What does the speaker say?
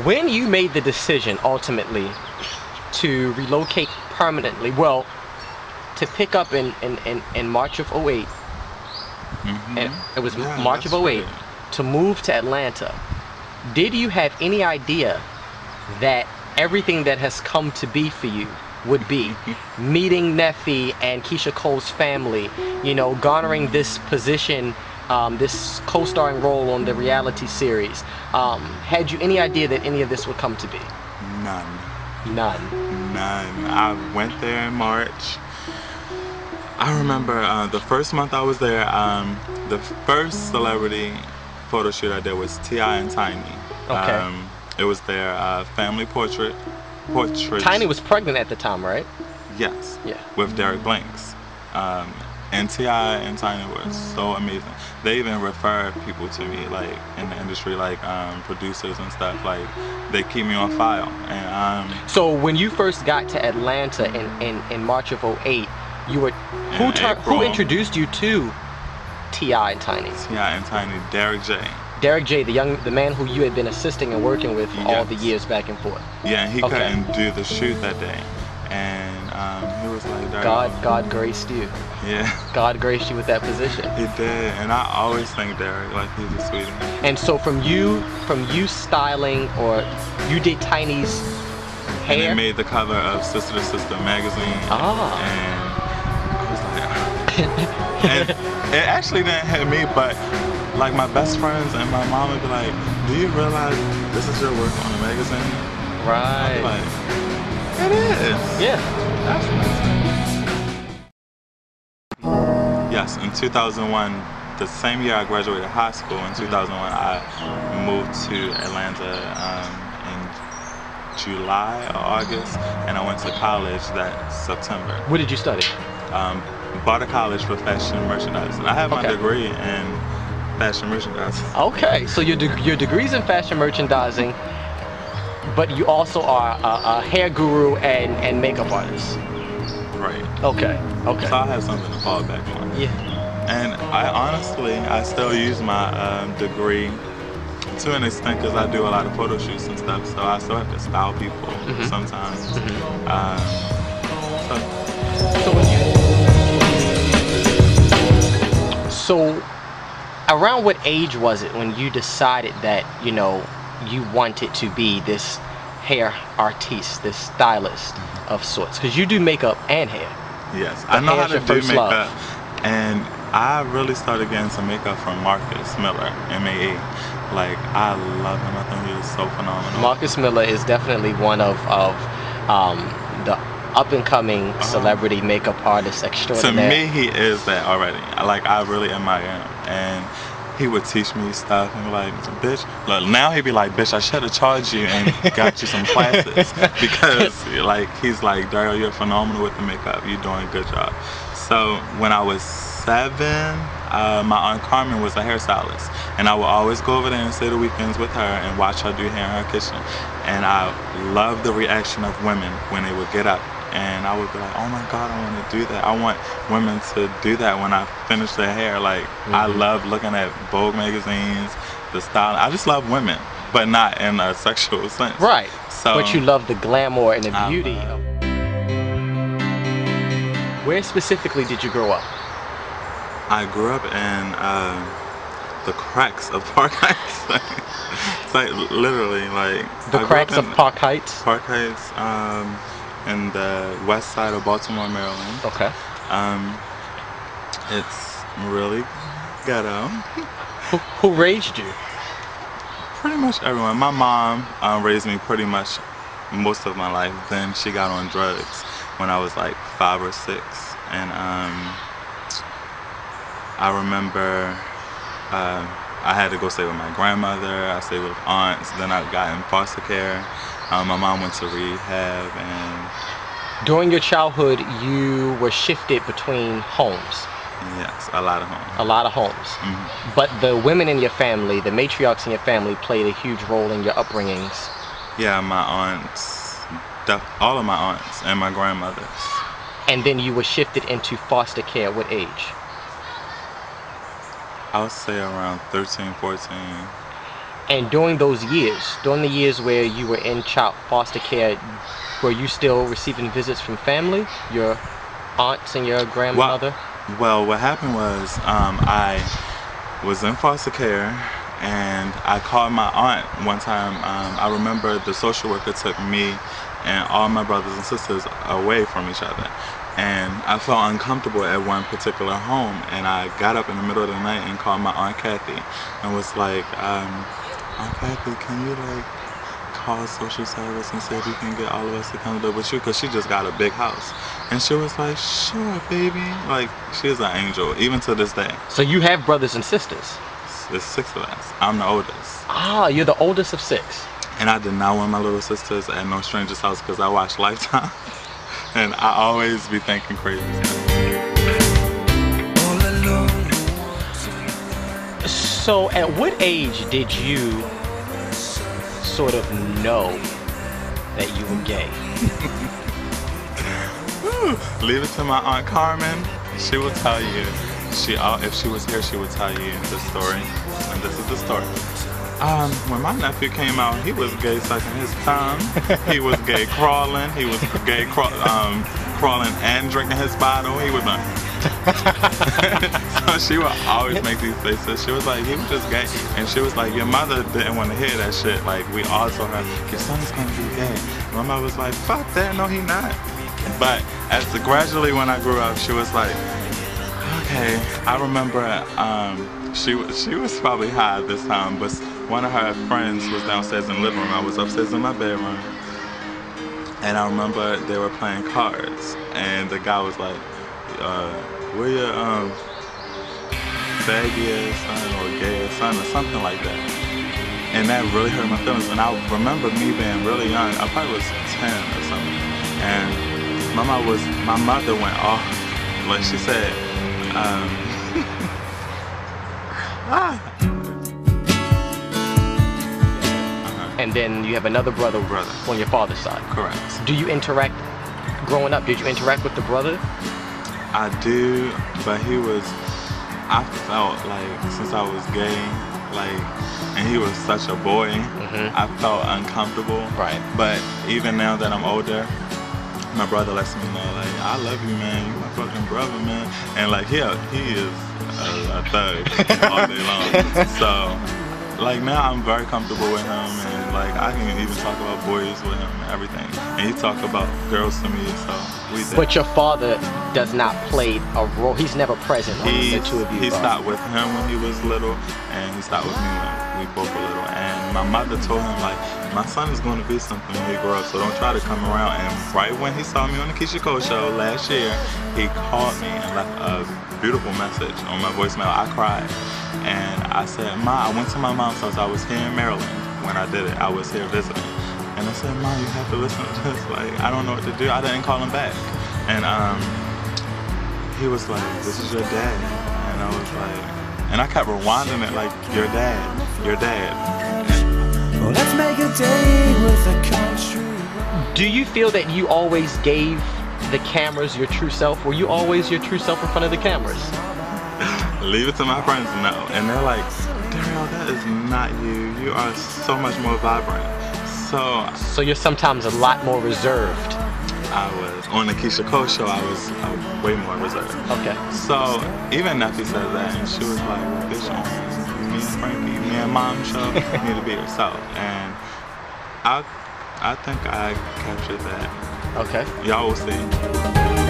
When you made the decision ultimately to relocate permanently, well, to pick up in March of '08, and it was March of '08, to move to Atlanta, did you have any idea that everything that has come to be for you would be meeting Neffe and Keisha Cole's family, you know, garnering this position, this co-starring role on the reality series? Had you any idea that any of this would come to be? None. None. None. I went there in March. I remember the first month I was there, the first celebrity photo shoot I did was T.I. and Tiny. Okay. It was their family portrait. Tiny was pregnant at the time, right? Yes. Yeah. With Derek Blanks. And T.I. and Tiny were so amazing. They even refer people to me, like in the industry, like producers and stuff. Like they keep me on file. And so when you first got to Atlanta in March of '08, you were who introduced you to T.I. and Tiny? T.I. and Tiny, Derek J. Derek J, the man who you had been assisting and working with for all the years back and forth. Yeah, and he couldn't do the shoot that day, and he was like, Dariel, God graced you. Yeah. God graced you with that position. He did, and I always thank Derek, like he's a sweetie. And so from you styling, or you did Tiny's hair? And it made the cover of Sister to Sister magazine. Ah. And I was like, and it actually didn't hit me, but like my best friends and my mom would be like, do you realize this is your work on a magazine? Right. I'd be like, it is. Yeah. That's amazing. Yes, in 2001, the same year I graduated high school, in 2001, I moved to Atlanta in July or August, and I went to college that September. What did you study? Bought a college for fashion merchandising. I have my degree in fashion merchandising. Okay, so your degree's in fashion merchandising, but you also are a hair guru and makeup artist. Right. Okay. So I have something to fall back on. Yeah. And I still use my degree to an extent because I do a lot of photo shoots and stuff, so I still have to style people sometimes. So around what age was it when you decided that, you know, you wanted to be this hair artiste, this stylist of sorts? Because you do makeup and hair. Yes, I know how to do makeup. And I really started getting some makeup from Marcus Miller, M.A.A. Like, I love him. I think he is so phenomenal. Marcus Miller is definitely one of the up-and-coming celebrity makeup artists extraordinaire. To me, he is that already. Like, I really admire him. And he would teach me stuff and be like, bitch, look, now he'd be like, bitch, I should have charged you and got you some classes. Because, like, he's like, Dariel, you're phenomenal with the makeup. You're doing a good job. So when I was 7, my Aunt Carmen was a hairstylist, and I would always go over there and stay the weekends with her and watch her do hair in her kitchen. And I loved the reaction of women when they would get up, and I would be like, oh my God, I want to do that. I want women to do that when I finish their hair. Like, I love looking at Vogue magazines, the style. I just love women, but not in a sexual sense. Right. So, but you love the glamour and the beauty. Where specifically did you grow up? I grew up in the cracks of Park Heights. It's like literally like the cracks of Park Heights. Park Heights, in the west side of Baltimore, Maryland. Okay. It's really ghetto. Who raised you? Pretty much everyone. My mom raised me pretty much most of my life. Then she got on drugs when I was like 5 or 6, and I remember I had to go stay with my grandmother. I stayed with aunts. Then I got in foster care. My mom went to rehab, and during your childhood, you were shifted between homes. Yes, a lot of homes. A lot of homes. But the women in your family, the matriarchs in your family, played a huge role in your upbringings. Yeah, my aunts, all of my aunts and my grandmothers. And then you were shifted into foster care at what age? I would say around 13, 14. And during those years, during the years where you were in child foster care, were you still receiving visits from family, your aunts and your grandmother? Well, what happened was I was in foster care, and I called my aunt one time. I remember the social worker took me and all my brothers and sisters away from each other. And I felt uncomfortable at one particular home, and I got up in the middle of the night and called my Aunt Kathy and was like, Aunt Kathy, can you like call social service and see if you can get all of us to come live with you? Because she just got a big house. And she was like, sure, baby. Like, she is an angel, even to this day. So you have brothers and sisters? There's 6 of us. I'm the oldest. Ah, you're the oldest of 6. And I did not want my little sisters at no stranger's house because I watched Lifetime. And I always be thinking crazy stuff. So at what age did you sort of know that you were gay? Leave it to my Aunt Carmen. She will tell you. If she was here, she would tell you the story. And this is the story. When my nephew came out, he was gay sucking his tongue. He was gay crawling. He was gay crawling and drinking his bottle. He was like, so she would always make these faces. She was like, he was just gay. And she was like, your mother didn't want to hear that shit. Like, we all told her, your son's gonna be gay. My mother was like, fuck that, no he not. But gradually when I grew up, she was like, okay. I remember she was probably high this time, but one of her friends was downstairs in the living room. I was upstairs in my bedroom, and I remember they were playing cards, and the guy was like, where your faggy son or gay son or something like that. And that really hurt my feelings. And I remember me being really young. I probably was 10 or something. And my mother went off. Like she said, And then you have another brother on your father's side. Correct. Do you interact, growing up, did you interact with the brother? I do, but I felt like since I was gay, like, and he was such a boy, I felt uncomfortable. Right. But even now that I'm older, my brother lets me know, like, I love you, man. You my fucking brother, man. And like, he is a thug all day long. So, like, now I'm very comfortable with him, and like, I can even talk about boys with him and everything. And he talk about girls to me, so we did. But your father does not play a role. He's never present when the two of you. He stopped with him when he was little, and he stopped with me when we both were little. And my mother told him, like, my son is going to be something when he grows up, so don't try to come around. And right when he saw me on the Keisha Cole show last year, he called me and left a beautiful message on my voicemail. I cried. And I said, Ma, I went to my mom's house. I was here in Maryland when I did it. I was here visiting. And I said, Ma, you have to listen to this. Like, I don't know what to do. I didn't call him back. And he was like, this is your dad. And I was like, and I kept rewinding it like, your dad, your dad. Well, let's make a day with a country. Do you feel that you always gave the cameras your true self? Were you always your true self in front of the cameras? Leave it to my friends now. And they're like, Dariel, that is not you. You are so much more vibrant. So you're sometimes a lot more reserved. I was. On the Keisha Cole show, I was way more reserved. Okay. So even Neffe said that, and she was like, well, bitch, on me and Frankie, me and Mom show, you need to be yourself. And I think I captured that. Okay. Y'all will see.